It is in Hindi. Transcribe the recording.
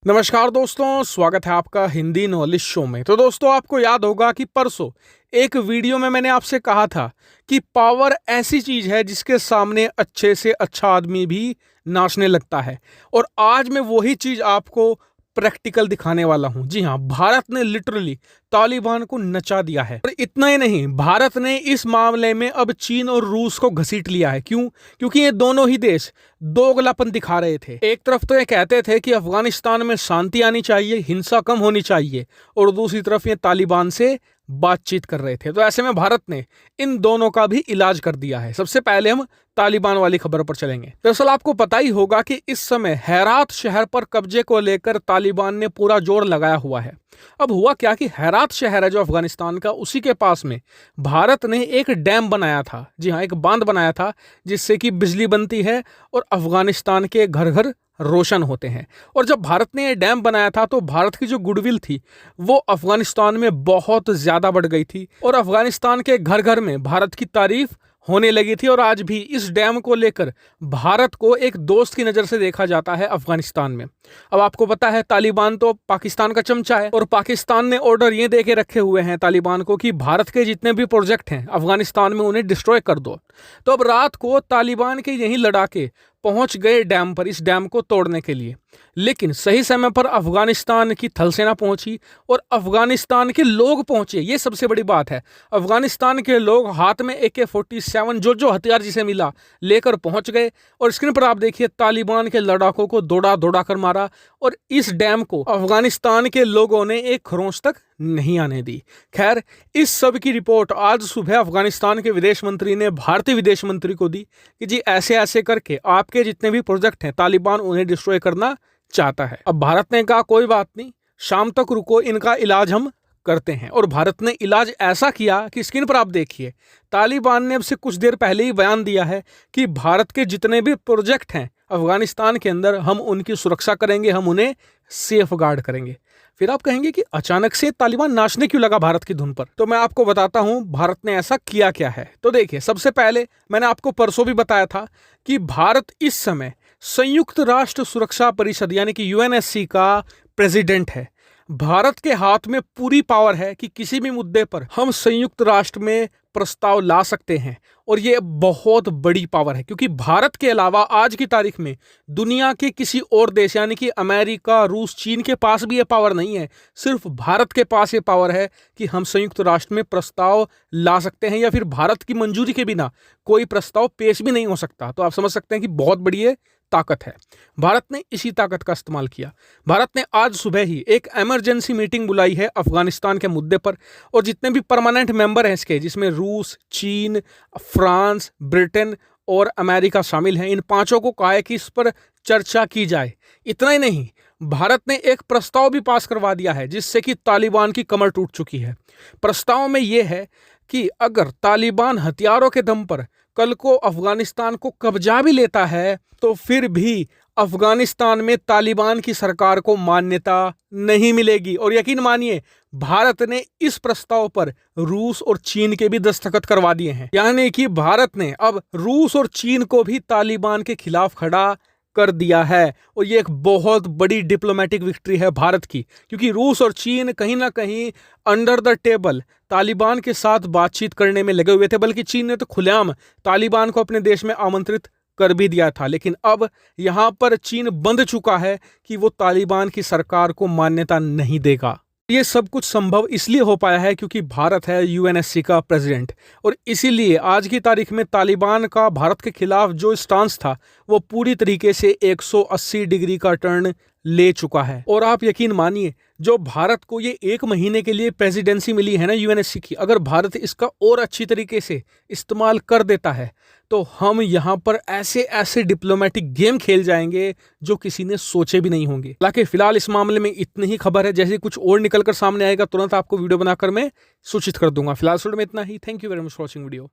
नमस्कार दोस्तों, स्वागत है आपका हिंदी नॉलेज शो में। तो दोस्तों, आपको याद होगा कि परसों एक वीडियो में मैंने आपसे कहा था कि पावर ऐसी चीज है जिसके सामने अच्छे से अच्छा आदमी भी नाचने लगता है। और आज मैं वही चीज आपको प्रैक्टिकल दिखाने वाला हूं। जी हां, भारत ने लिटरली तालिबान को नचा दिया है। और इतना ही नहीं, भारत ने इस मामले में अब चीन और रूस को घसीट लिया है। क्यों? क्योंकि ये दोनों ही देश दोगलापन दिखा रहे थे। एक तरफ तो ये कहते थे कि अफगानिस्तान में शांति आनी चाहिए, हिंसा कम होनी चाहिए, और दूसरी तरफ ये तालिबान से बातचीत कर रहे थे। तो ऐसे में भारत ने इन दोनों का भी इलाज कर दिया है। सबसे पहले हम तालिबान वाली खबर पर चलेंगे। दरअसल आपको पता ही होगा कि इस समय हेरात शहर पर कब्जे को लेकर तालिबान ने पूरा जोर लगाया हुआ है। अब हुआ क्या कि हेरात शहर है जो अफगानिस्तान का, उसी के पास में भारत ने एक डैम बनाया था। जी हाँ, एक बांध बनाया था जिससे कि बिजली बनती है और अफगानिस्तान के घर घर रोशन होते हैं। और जब भारत ने ये डैम बनाया था तो भारत की जो गुडविल थी वो अफगानिस्तान में बहुत ज्यादा बढ़ गई थी और अफगानिस्तान के घर घर में भारत की तारीफ होने लगी थी। और आज भी इस डैम को लेकर भारत को एक दोस्त की नज़र से देखा जाता है अफगानिस्तान में। अब आपको पता है तालिबान तो पाकिस्तान का चमचा है और पाकिस्तान ने ऑर्डर ये दे के रखे हुए हैं तालिबान को कि भारत के जितने भी प्रोजेक्ट हैं अफगानिस्तान में उन्हें डिस्ट्रॉय कर दो। तो अब रात को तालिबान के यही लड़ाके पहुंच गए डैम पर, इस डैम को तोड़ने के लिए। लेकिन सही समय पर अफगानिस्तान की थल सेना पहुंची और अफगानिस्तान के लोग पहुंचे। ये सबसे बड़ी बात है। अफगानिस्तान के लोग हाथ में AK-47 जो हथियार जिसे मिला लेकर पहुंच गए और स्क्रीन पर आप देखिए तालिबान के लड़ाकों को दौड़ा दौड़ा कर मारा। और इस डैम को अफगानिस्तान के लोगों ने एक खरोंच तक नहीं आने दी। खैर, इस सब की रिपोर्ट आज सुबह अफगानिस्तान के विदेश मंत्री ने भारतीय विदेश मंत्री को दी कि जी ऐसे ऐसे करके आपके जितने भी प्रोजेक्ट हैं तालिबान उन्हें डिस्ट्रॉय करना चाहता है। अब भारत ने कहा कोई बात नहीं, शाम तक रुको, इनका इलाज हम करते हैं। और भारत ने इलाज ऐसा किया कि स्क्रीन पर आप देखिए तालिबान ने अब से कुछ देर पहले ही बयान दिया है कि भारत के जितने भी प्रोजेक्ट हैं अफगानिस्तान के अंदर हम उनकी सुरक्षा करेंगे, हम उन्हें सेफ गार्ड करेंगे। फिर आप कहेंगे कि अचानक से तालिबान नाचने क्यों लगा भारत की धुन पर? तो मैं आपको बताता हूं भारत ने ऐसा किया क्या है। तो देखिए, सबसे पहले मैंने आपको परसों भी बताया था कि भारत इस समय संयुक्त राष्ट्र सुरक्षा परिषद यानी कि UNSC का प्रेसिडेंट है। भारत के हाथ में पूरी पावर है कि किसी भी मुद्दे पर हम संयुक्त राष्ट्र में प्रस्ताव ला सकते हैं। और ये बहुत बड़ी पावर है क्योंकि भारत के अलावा आज की तारीख में दुनिया के किसी और देश यानी कि अमेरिका, रूस, चीन के पास भी ये पावर नहीं है। सिर्फ भारत के पास ये पावर है कि हम संयुक्त राष्ट्र में प्रस्ताव ला सकते हैं या फिर भारत की मंजूरी के बिना कोई प्रस्ताव पेश भी नहीं हो सकता। तो आप समझ सकते हैं कि बहुत बड़ी ये ताकत है। भारत ने इसी ताकत का इस्तेमाल किया। भारत ने आज सुबह ही एक इमरजेंसी मीटिंग बुलाई है अफगानिस्तान के मुद्दे पर और जितने भी परमानेंट मेंबर हैं इसके, जिसमें रूस, चीन, फ्रांस, ब्रिटेन और अमेरिका शामिल हैं, इन पांचों को कहा है कि इस पर चर्चा की जाए। इतना ही नहीं, भारत ने एक प्रस्ताव भी पास करवा दिया है जिससे कि तालिबान की कमर टूट चुकी है। प्रस्ताव में यह है कि अगर तालिबान हथियारों के दम पर कल को अफगानिस्तान को कब्जा भी लेता है तो फिर भी अफगानिस्तान में तालिबान की सरकार को मान्यता नहीं मिलेगी। और यकीन मानिए, भारत ने इस प्रस्ताव पर रूस और चीन के भी दस्तखत करवा दिए हैं। यानी कि भारत ने अब रूस और चीन को भी तालिबान के खिलाफ खड़ा कर दिया है। और ये एक बहुत बड़ी डिप्लोमेटिक विक्ट्री है भारत की, क्योंकि रूस और चीन कहीं ना कहीं अंडर द टेबल तालिबान के साथ बातचीत करने में लगे हुए थे। बल्कि चीन ने तो खुलेआम तालिबान को अपने देश में आमंत्रित कर भी दिया था। लेकिन अब यहां पर चीन बंध चुका है कि वो तालिबान की सरकार को मान्यता नहीं देगा। ये सब कुछ संभव इसलिए हो पाया है क्योंकि भारत है UNSC का प्रेसिडेंट। और इसीलिए आज की तारीख में तालिबान का भारत के खिलाफ जो स्टांस था वो पूरी तरीके से 180 डिग्री का टर्न ले चुका है। और आप यकीन मानिए, जो भारत को ये 1 महीने के लिए प्रेसिडेंसी मिली है ना UNSC की, अगर भारत इसका और अच्छी तरीके से इस्तेमाल कर देता है तो हम यहाँ पर ऐसे ऐसे डिप्लोमेटिक गेम खेल जाएंगे जो किसी ने सोचे भी नहीं होंगे। हालांकि फिलहाल इस मामले में इतनी ही खबर है। जैसे कुछ और निकल कर सामने आएगा तुरंत आपको वीडियो बनाकर मैं सूचित कर दूंगा। फिलहाल में इतना ही। Thank you very much for watching video.